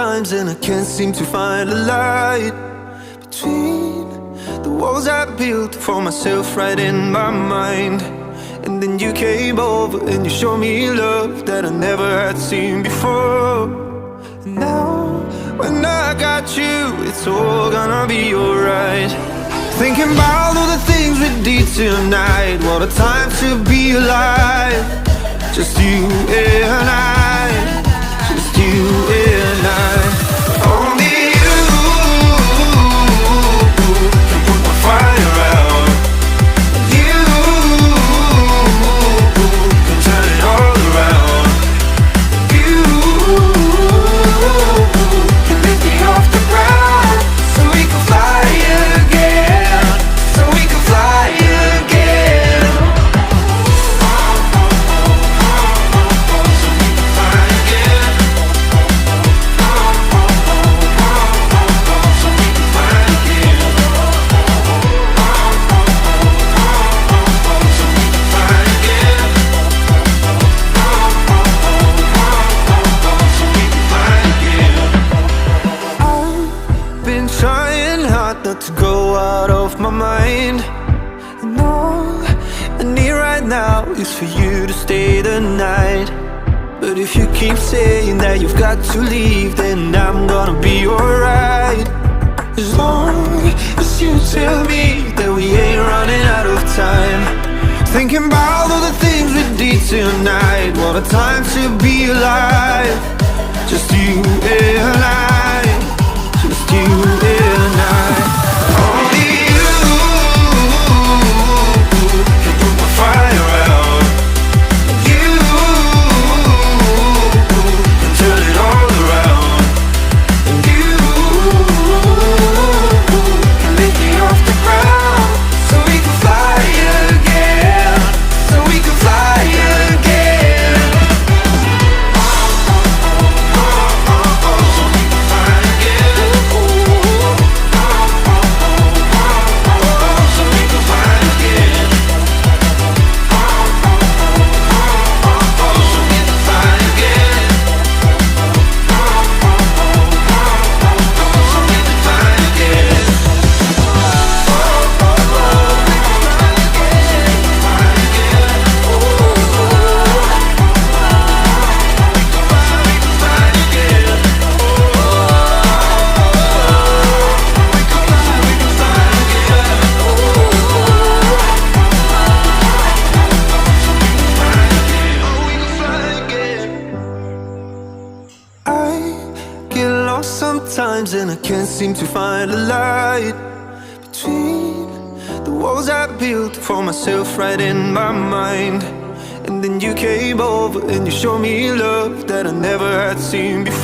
sometimes and I can't seem to find a light between the walls I built for myself right in my mind. And then you came over and you showed me love that I never had seen before. And now, when I got you, it's all gonna be alright. Thinking about all the things we did tonight. What a time to be alive. Just you and I. Just you and I. Only you can put my fire out. You can turn it all around. You can lift me off the ground so we can fly again. So we can fly again. Trying hard not to go out of my mind. And all I need right now is for you to stay the night. But if you keep saying that you've got to leave, then I'm gonna be alright. As long as you tell me that we ain't running out of time. Thinking about all the things we did tonight. What a time to be alive. Just you and I. Just you and I. Only you can put my fire out. You can turn it all around. And you can lift me off the ground so we can fly again. So we can fly again. Sometimes and I can't seem to find a light between the walls I built for myself right in my mind. And then you came over and you showed me love that I never had seen before.